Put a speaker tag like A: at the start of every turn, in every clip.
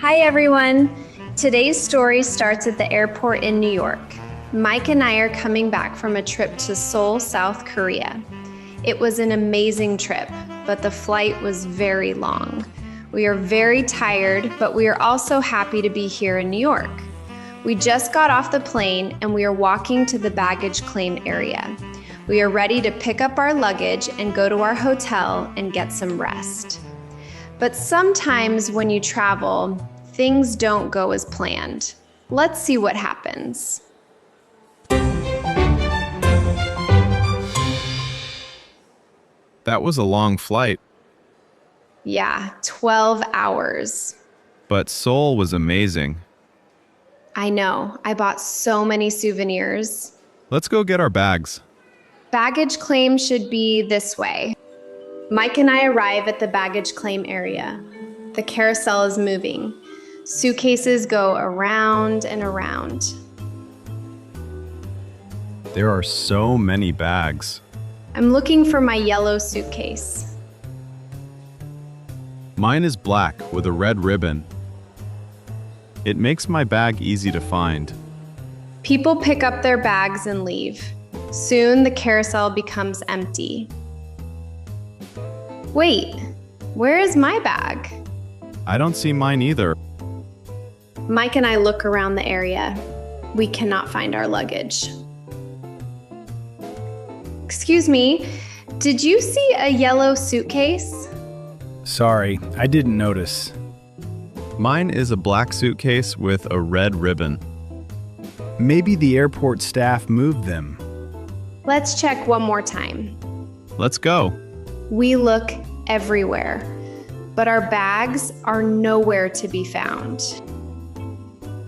A: Hi everyone! Today's story starts at the airport in New York. Mike and I are coming back from a trip to Seoul, South Korea. It was an amazing trip, but the flight was very long. We are very tired, but we are also happy to be here in New York. We just got off the plane and we are walking to the baggage claim area. We are ready to pick up our luggage and go to our hotel and get some rest. But sometimes when you travel, things don't go as planned. Let's see what happens.
B: That was a long flight.
A: Yeah, 12 hours.
B: But Seoul was amazing.
A: I know, I bought so many souvenirs.
B: Let's go get our bags.
A: Baggage claim should be this way. Mike and I arrive at the baggage claim area. The carousel is moving. Suitcases go around and around.
B: There are so many bags.
A: I'm looking for my yellow suitcase.
B: Mine is black with a red ribbon. It makes my bag easy to find.
A: People pick up their bags and leave. Soon the carousel becomes empty. Wait, where is my bag?
B: I don't see mine either.
A: Mike and I look around the area. We cannot find our luggage. Excuse me, did you see a yellow suitcase?
C: Sorry, I didn't notice.
B: Mine is a black suitcase with a red ribbon.
C: Maybe the airport staff moved them.
A: Let's check one more time.
B: Let's go.
A: We look everywhere, but our bags are nowhere to be found.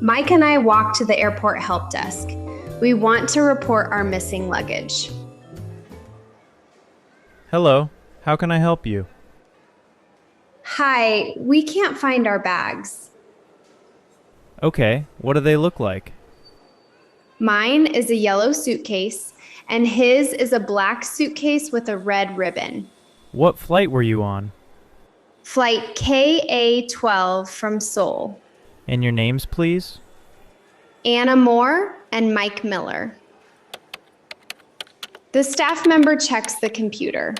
A: Mike and I walk to the airport help desk. We want to report our missing luggage.
D: Hello, how can I help you?
A: Hi, we can't find our bags.
D: Okay, what do they look like?
A: Mine is a yellow suitcase, and his is a black suitcase with a red ribbon.
D: What flight were you on?
A: Flight KA-12 from Seoul.
D: And your names, please?
A: Anna Moore and Mike Miller. The staff member checks the computer.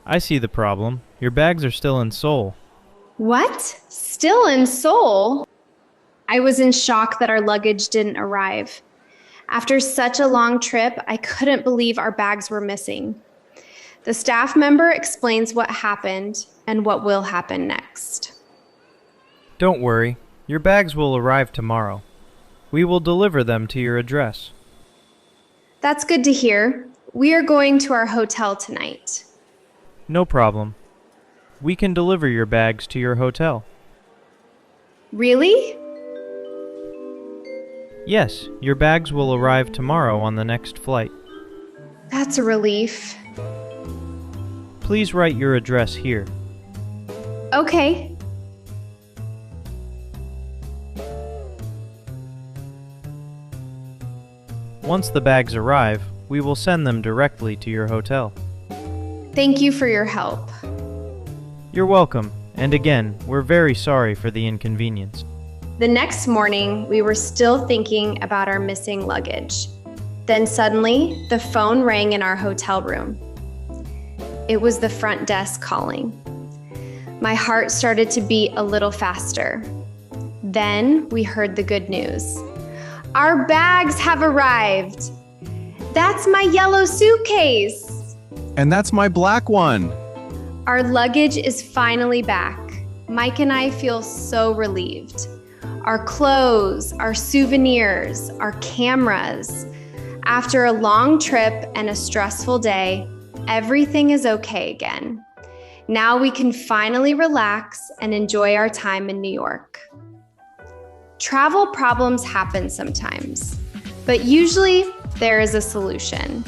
D: I see the problem. Your bags are still in Seoul.
A: What? Still in Seoul? I was in shock that our luggage didn't arrive. After such a long trip, I couldn't believe our bags were missing. The staff member explains what happened and what will happen next.
D: Don't worry, your bags will arrive tomorrow. We will deliver them to your address.
A: That's good to hear. We are going to our hotel tonight.
D: No problem. We can deliver your bags to your hotel.
A: Really?
D: Yes, your bags will arrive tomorrow on the next flight.
A: That's a relief.
D: Please write your address here.
A: Okay.
D: Once the bags arrive, we will send them directly to your hotel.
A: Thank you for your help.
D: You're welcome, and again, we're very sorry for the inconvenience.
A: The next morning, we were still thinking about our missing luggage. Then suddenly, the phone rang in our hotel room. It was the front desk calling. My heart started to beat a little faster. Then we heard the good news. Our bags have arrived. That's my yellow suitcase.
B: And that's my black one.
A: Our luggage is finally back. Mike and I feel so relieved. Our clothes, our souvenirs, our cameras. After a long trip and a stressful day, everything is okay again. Now we can finally relax and enjoy our time in New York. Travel problems happen sometimes, but usually there is a solution.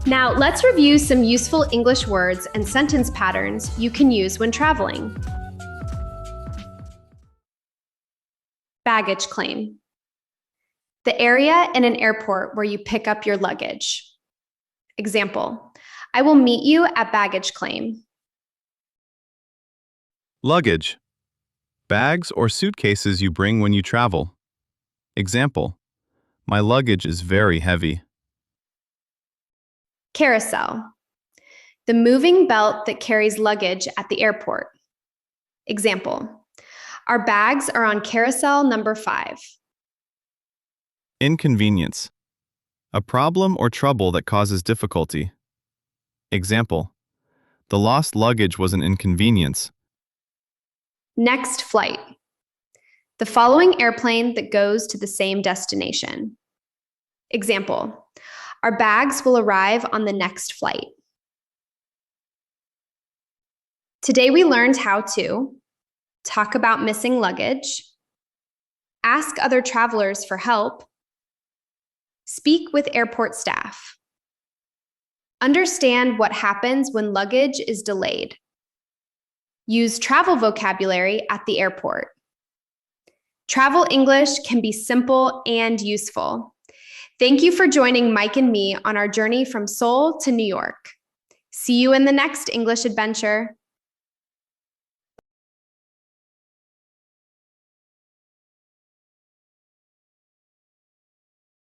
A: Now let's review some useful English words and sentence patterns you can use when traveling. Baggage claim. The area in an airport where you pick up your luggage. Example, I will meet you at baggage claim.
B: Luggage. Bags or suitcases you bring when you travel. Example. My luggage is very heavy.
A: Carousel. The moving belt that carries luggage at the airport. Example. Our bags are on carousel number 5.
B: Inconvenience. A problem or trouble that causes difficulty. Example. The lost luggage was an inconvenience.
A: Next flight. The following airplane that goes to the same destination. Example. Our bags will arrive on the next flight. Today we learned how to talk about missing luggage, ask other travelers for help, speak with airport staff, understand what happens when luggage is delayed, use travel vocabulary at the airport. Travel English can be simple and useful. Thank you for joining Mike and me on our journey from Seoul to New York. See you in the next English adventure.